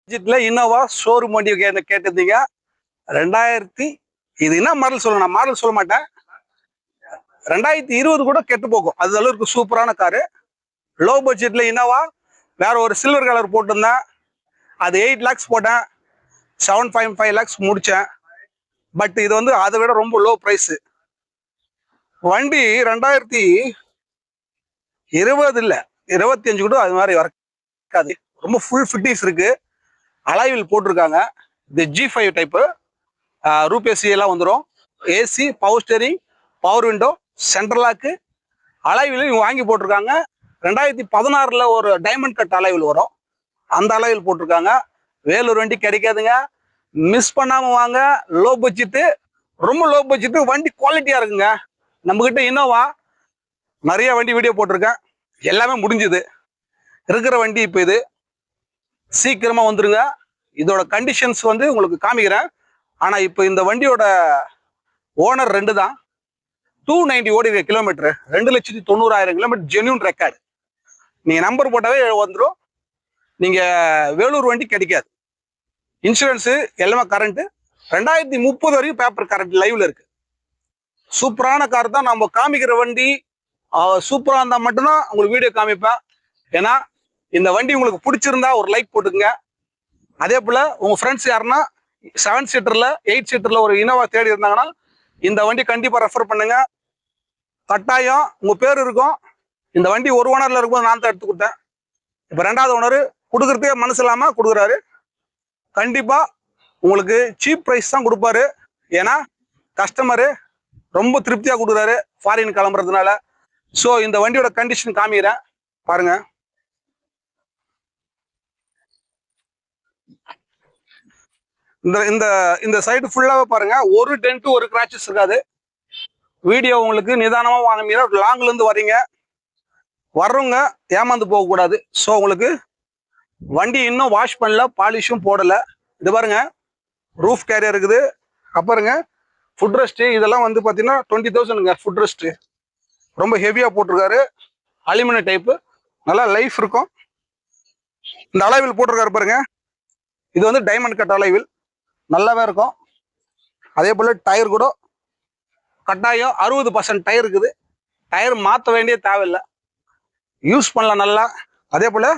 பட்ஜெட்ல Innova showroom வண்டி கேட்டிருந்தீங்க. 2000 இது என்ன மாடல் சொல்லணும், நான் மாடல் சொல்ல மாட்டேன். 2020 கூட கெட்டு போகும். அது அளவுக்கு சூப்பரான காரு. லோ பட்ஜெட்ல இன்னோவா. வேற ஒரு சில்வர் கலர் போட்டிருந்தேன். அது 8 lakhs போட்டேன். 7.5 lakhs முடிச்சேன். பட் இது வந்து அதை விட ரொம்ப லோ பிரைஸ். வண்டி 2020 இல்ல 25 கூட அது மாதிரி வரக்காது. ரொம்ப ஃபுல் ஃபிட்டிங்ஸ் இருக்கு. அலாய்வில் போட்டிருக்காங்க. இது G5 டைப்பு. ரூப் ஏசி எல்லாம் வந்துடும். AC, power steering, power window, central lock. அலாய்வில் இவங்க வாங்கி போட்டிருக்காங்க. 2016 ஒரு டைமண்ட் கட் அலாய்வில் வரும். அந்த அலாய்வில் போட்டிருக்காங்க. வேலூர் வண்டி கிடைக்காதுங்க. மிஸ் பண்ணாம வாங்க. லோ பட்ஜெட்டு, ரொம்ப லோ பட்ஜெட்டு. வண்டி குவாலிட்டியா இருக்குங்க. நம்ம கிட்ட இன்னோவா நிறைய வண்டி வீடியோ போட்டிருக்கேன். எல்லாமே முடிஞ்சுது. இருக்கிற வண்டி இப்போ இது. சீக்கிரமா வந்துருங்க. இதோட கண்டிஷன்ஸ் வந்து உங்களுக்கு காமிக்கிறேன். ஆனா இப்போ இந்த வண்டியோட ஓனர் 2 தான். 290 ஓடி கிலோமீட்டர், 2,90,000 கிலோமீட்டர் ஜென்யூன் ரெக்கார்டு. நீங்க நம்பர் போட்டாவே வந்துடும். நீங்க வேலூர் வண்டி கிடைக்காது. இன்சூரன்ஸ் எல்லாமே கரண்ட். 2030 வரைக்கும் பேப்பர் கரண்ட் லைவ்ல இருக்கு. சூப்பரான கார் தான். நம்ம காமிக்கிற வண்டி சூப்பரா இருந்தா மட்டும்தான் உங்களுக்கு வீடியோ காமிப்பேன். ஏன்னா இந்த வண்டி உங்களுக்கு பிடிச்சிருந்தா ஒரு லைக் போட்டுங்க. அதே போல உங்க ஃப்ரெண்ட்ஸ் யாருன்னா 7 சீட்டர்ல 8 சீட்டர்ல ஒரு இனோவா தேடி இருந்தாங்கன்னா இந்த வண்டி கண்டிப்பா ரெஃபர் பண்ணுங்க. கட்டாயம் உங்க பேர் இருக்கும். இந்த வண்டி ஒரு ஓனர்ல இருக்கும்போது நான் தான் எடுத்து கொடுத்தேன். இப்ப 2வது ஓனர் கொடுக்கறதுக்கே மனசு இல்லாம கொடுக்குறாரு. கண்டிப்பா உங்களுக்கு சீப் பிரைஸ் தான் கொடுப்பாரு. ஏன்னா கஸ்டமரு ரொம்ப திருப்தியா கொடுக்குறாரு ஃபாரின் கிளம்புறதுனால. ஸோ இந்த வண்டியோட கண்டிஷன் காமிக்கிறேன் பாருங்க. இந்த இந்த இந்த சைடு ஃபுல்லாவே பாருங்க. ஒரு டென்ட் ஒரு கிராச்சஸ் இருக்காது. வீடியோ உங்களுக்கு நிதானமா வாங்க. லாங்ல இருந்து வரீங்க, வர்றவங்க ஏமாந்து போக கூடாது. ஸோ உங்களுக்கு வண்டி இன்னும் வாஷ் பண்ணல, பாலிஷும் போடல. இது பாருங்க, ரூஃப் கேரியர் இருக்குது. அப்புறங்க ஃபுட் ரெஸ்ட் இதெல்லாம் வந்து பாத்தீங்கன்னா 20,000 ஃபுட் ரெஸ்ட். ரொம்ப ஹெவியா போட்டிருக்காரு. அலுமினியம் டைப்பு, நல்லா லைஃப் இருக்கும். இந்த அலைவில் போட்டிருக்காரு பாருங்க. இது வந்து டைமண்ட் கட் அலைவில் நல்லாவே இருக்கும். அதே போல டயர் கூட கட்டாயம் 60% டயர் இருக்குது. டயர் மாற்ற வேண்டிய தேவையில்லை, யூஸ் பண்ணலாம் நல்லா. அதே போல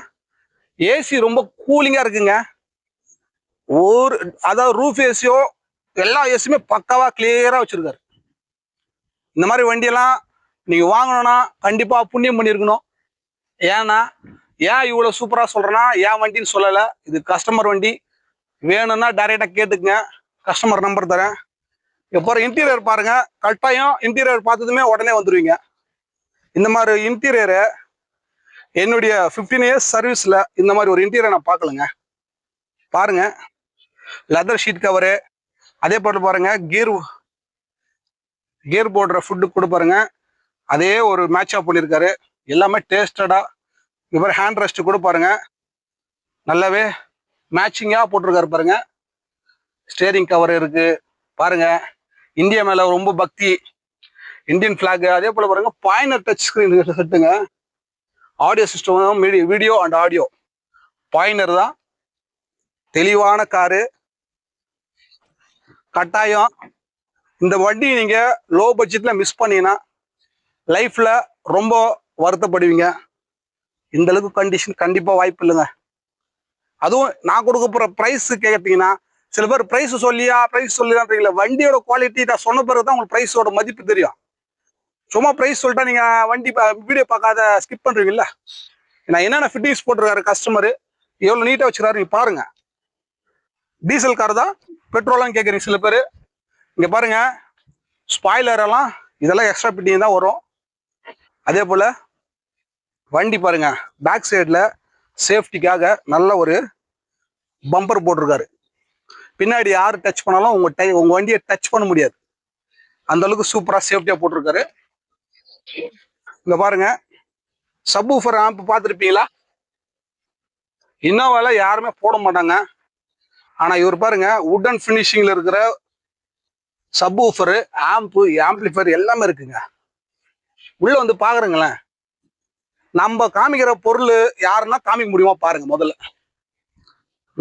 ஏசி ரொம்ப கூலிங்கா இருக்குங்க. அதாவது ரூஃப் ஏசியோ எல்லா ஏசியுமே பக்காவா கிளியரா வச்சிருக்காரு. இந்த மாதிரி வண்டியெல்லாம் நீங்க வாங்கணும்னா கண்டிப்பா புண்ணியம் பண்ணிருக்கணும். ஏன்னா ஏன் இவ்வளவு சூப்பரா சொல்றேன்னா, ஏன் வண்டின்னு சொல்லல, இது கஸ்டமர் வண்டி. வேணும்னா டைரக்டா கேட்டுக்குங்க, கஸ்டமர் நம்பர் தரேன். இப்போ இன்டீரியர் பாருங்க. கட்டாயம் இன்டீரியர் பார்த்ததுமே உடனே வந்துருவீங்க. இந்த மாதிரி இன்டீரியரை என்னுடைய 15 இயர்ஸ் சர்வீஸ்ல இந்த மாதிரி ஒரு இன்டீரியர் நான் பார்க்கலங்க. பாருங்க, லெதர் ஷீட் கவரு. அதே போல பாருங்க, கியர் போடுற ஃபுட்டு கூட பாருங்க, அதே ஒரு மேட்ச் அப் பண்ணியிருக்காரு. எல்லாமே டேஸ்டடா. இப்போ ஹேண்ட் ரெஸ்ட் கூட பாருங்க, நல்லாவே மேட்சிங்கா போட்டிருக்காரு பாருங்க. ஸ்டேரிங் கவர் இருக்கு பாருங்க. இந்தியா மேல ரொம்ப பக்தி, இந்தியன் பிளாக். அதே போல பாருங்க, பாயினர் டச் ஸ்கிரீன் செட்டுங்க. Audio system, video and audio Pioneer தான். தெளிவான காரு. கட்டாயம் இந்த வண்டி நீங்க லோ பட்ஜெட்ல மிஸ் பண்ணீங்கன்னா லைஃப்ல ரொம்ப வருத்தப்படுவீங்க. இந்த அளவுக்கு கண்டிஷன் கண்டிப்பா வாய்ப்பு இல்லைங்க. அதுவும் நான் கொடுக்க போற பிரைஸ் கேட்டீங்கன்னா, சில பேர் பிரைஸ் சொல்லிதான் தெரியல. வண்டியோட குவாலிட்டி நான் சொன்ன பிறகுதான் உங்களுக்கு பிரைஸோட மதிப்பு தெரியும். சும்மா பிரைஸ் சொல்லிட்டா நீங்க வண்டி வீடியோ பார்க்காத ஸ்கிப் பண்றீங்கல்ல. நான் என்னென்ன ஃபிட்டிங்ஸ் போட்டிருக்காரு கஸ்டமர், எவ்வளவு நீட்டா வச்சிருக்காரு நீங்க பாருங்க. டீசல் கார் தான், பெட்ரோலாம் கேட்குறீங்க சில பேர். இங்க பாருங்க, ஸ்பாய்லர் எல்லாம் இதெல்லாம் எக்ஸ்ட்ரா ஃபிட்டிங் தான் வரும். அதே போல வண்டி பாருங்க, பேக் சைட்ல சேஃப்டிக்காக நல்ல ஒரு பம்பர் போட்டிருக்காரு. பின்னாடி யாரு டச் பண்ணாலும் உங்க வண்டியை டச் பண்ண முடியாது. அந்த அளவுக்கு சூப்பரா சேஃப்டியா போட்டிருக்காரு. இங்க பாருங்க, சப்வூஃபர் ஆம்ப் பார்த்துருப்பீங்களா? இன்னோவால யாருமே போட மாட்டாங்க. ஆனா இவர் பாருங்க, வுடன் பினிஷிங்ல இருக்கிற சப்வூஃபர், ஆம்ப், ஆம்பிளிஃபையர் எல்லாமே இருக்குங்க. உள்ள வந்து பாக்குறீங்களேன். நம்ம காமிக்கிற பொருள் யாருன்னா காமிக்க முடியுமா பாருங்க முதல்ல.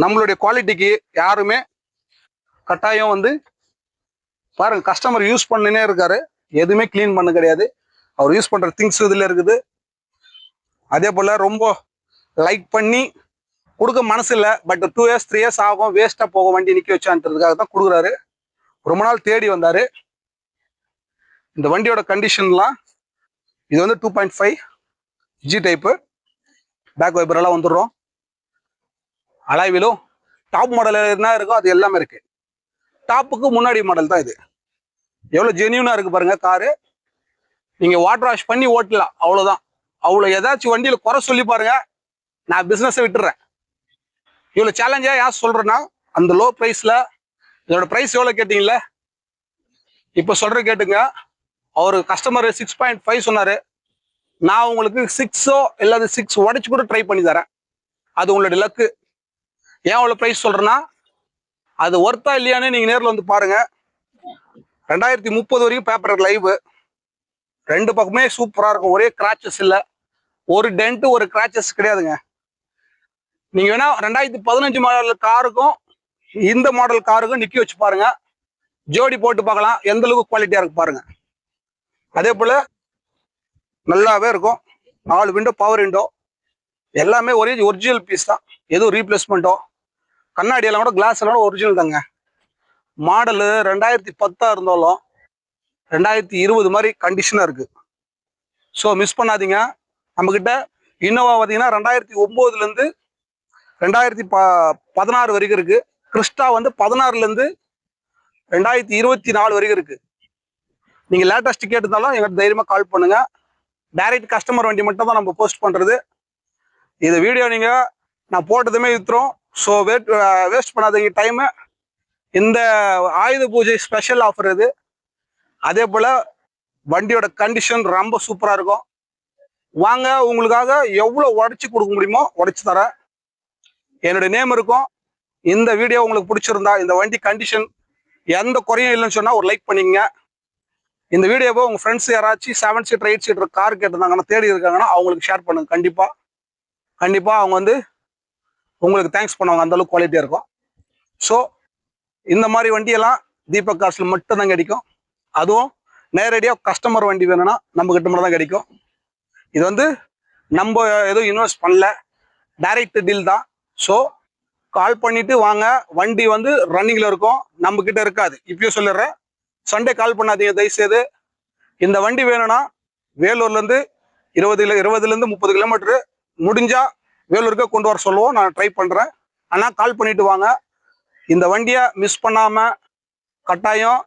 நம்மளுடைய குவாலிட்டிக்கு யாருமே கட்டாயம் வந்து பாருங்க, கஸ்டமர் யூஸ் பண்ணினே இருக்காரு, எதுவுமே கிளீன் பண்ண கிடையாது. அவர் யூஸ் பண்ற திங்ஸ் இதுல இருக்குது. அதே போல ரொம்ப லைக் பண்ணி கொடுக்க மனசு இல்லை, பட் 2 இயர்ஸ் 3 இயர்ஸ் ஆகும், வேஸ்டா போக வண்டி நிக்க வச்சான்றதுக்காக தான் கொடுக்குறாரு. ரொம்ப நாள் தேடி வந்தாரு. இந்த வண்டியோட கண்டிஷன்லாம் இது வந்து 2.5 ஜி டைப்பு, பேக் வைப்பர் எல்லாம் வந்துடுறோம். அலாய்விலும் டாப் மாடல் என்ன இருக்கோ அது எல்லாமே இருக்கு. டாப்புக்கு முன்னாடி மாடல் தான் இது. எவ்வளவு ஜென்யூனா இருக்கு பாருங்க காரு. நீங்க வாட்டர் வாஷ் பண்ணி ஓட்டலாம், அவ்வளவுதான். அவ்வளவு ஏதாச்சும் வண்டியில குறை சொல்லி பாருங்க, நான் பிசினஸை விட்டுறேன். இவ்வளவு சேலஞ்சா யார் சொல்றேன்னா, அந்த லோ பிரைஸ்ல இதோட பிரைஸ் எவ்வளவு கேட்டீங்கல்ல, இப்ப சொல்ற கேட்டுங்க. அவரு கஸ்டமர் 6.5 சொன்னாரு. நான் உங்களுக்கு 6 இல்லாத 6 உடைச்சு கூட ட்ரை பண்ணி தரேன். அது உங்களுடைய லக்கு. ஏன் அவ்வளவு பிரைஸ் சொல்றேன்னா, அது ஒர்த்தா இல்லையான்னு நீங்க நேரில் வந்து பாருங்க. 2030 வரைக்கும் பேப்பர் லைவ், ரெண்டு பக்கமே சூப்பரா இருக்கும். ஒரே கிராச்சஸ் இல்ல, ஒரு டென்ட் ஒரு கிராச்சஸ் கிடையாதுங்க. நீங்க வேணா 2015 மாடல் காருக்கும் இந்த மாடல் காருக்கும் நிக்க வச்சு பாருங்க, ஜோடி போட்டு பார்க்கலாம் எந்த அளவுக்கு குவாலிட்டியா இருக்கு பாருங்க. அதே போல நல்லாவே இருக்கும். 4 விண்டோ, பவர் விண்டோ, எல்லாமே ஒரே ஒரிஜினல் பீஸ் தான், எதுவும் ரீப்ளேஸ்மெண்ட்டோ. கண்ணாடி எல்லாம் கூட கிளாஸ் எல்லாம் ஒரிஜினல் தாங்க. மாடலு 2010 இருந்தாலும் 2020 மாதிரி கண்டிஷனா இருக்கு. ஸோ மிஸ் பண்ணாதீங்க. நம்ம கிட்ட இன்னோவா பார்த்தீங்கன்னா 2009 இருந்து 2016 வரைக்கும் இருக்கு. கிறிஸ்டா வந்து 16 இருந்து 2024 வரைக்கும் இருக்கு. நீங்க லேட்டஸ்ட் கேட்டிருந்தாலும் எங்களுக்கு தைரியமா கால் பண்ணுங்க. டைரக்ட் கஸ்டமர் வண்டி மட்டும் தான் நம்ம போஸ்ட் பண்றது. இந்த வீடியோ நீங்க நான் போட்டதுமே வித்துரும். ஸோ வேஸ்ட் பண்ணாதீங்க டைம். இந்த ஆயுத பூஜை ஸ்பெஷல் ஆஃபர் இது. அதே போல வண்டியோட கண்டிஷன் ரொம்ப சூப்பரா இருக்கும். வாங்க, உங்களுக்காக எவ்வளவு உடைச்சு கொடுக்க முடியுமோ உடைச்சு தரேன். என்னுடைய நேம் இருக்கும். இந்த வீடியோ உங்களுக்கு பிடிச்சிருந்தா, இந்த வண்டி கண்டிஷன் எந்த குறையும் இல்லைன்னு சொன்னா ஒரு லைக் பண்ணிக்கங்க. இந்த வீடியோவை உங்க ஃப்ரெண்ட்ஸ் யாராச்சும் 7 சீட்டர் 8 சீட்டர் கார் கேட்டிருந்தாங்கன்னா, தேடி இருக்காங்கன்னா அவங்களுக்கு ஷேர் பண்ணுங்க. கண்டிப்பா அவங்க வந்து உங்களுக்கு தேங்க்ஸ் பண்ணுவாங்க, அந்த அளவுக்கு குவாலிட்டியா இருக்கும். ஸோ இந்த மாதிரி வண்டியெல்லாம் தீபக் கார்ஸ்ல மட்டும் தான் கிடைக்கும். அதுவும் நேரடியாக கஸ்டமர் வண்டி வேணும்னா நம்ம கிட்ட மட்டும் தான் கிடைக்கும். இது வந்து நம்ம எதுவும் இன்வெஸ்ட் பண்ணல, டைரக்ட் டீல் தான். ஸோ கால் பண்ணிட்டு வாங்க. வண்டி வந்து ரன்னிங்ல இருக்கும், நம்ம கிட்ட இருக்காது. இப்பயும் சொல்லிடுறேன், சண்டே கால் பண்ணாதீங்க தயவுசெய்து. இந்த வண்டி வேணும்னா வேலூர்ல இருந்து 20 இருந்து 30 கிலோமீட்டர் முடிஞ்சா வேலூருக்கு கொண்டு வர சொல்லுவோம். நான் ட்ரை பண்றேன். ஆனா கால் பண்ணிட்டு வாங்க. இந்த வண்டியை மிஸ் பண்ணாம கட்டாயம்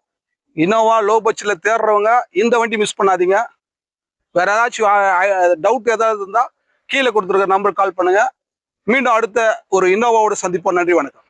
இனோவா லோ பட்ஜெட்ல தேடுறவங்க இந்த வண்டி மிஸ் பண்ணாதீங்க. வேற ஏதாச்சும் டவுட் ஏதாவது இருந்தா கீழே கொடுத்துருக்க நம்பருக்கு கால் பண்ணுங்க. மீண்டும் அடுத்த ஒரு இனோவாவோட சந்திப்போம். நன்றி, வணக்கம்.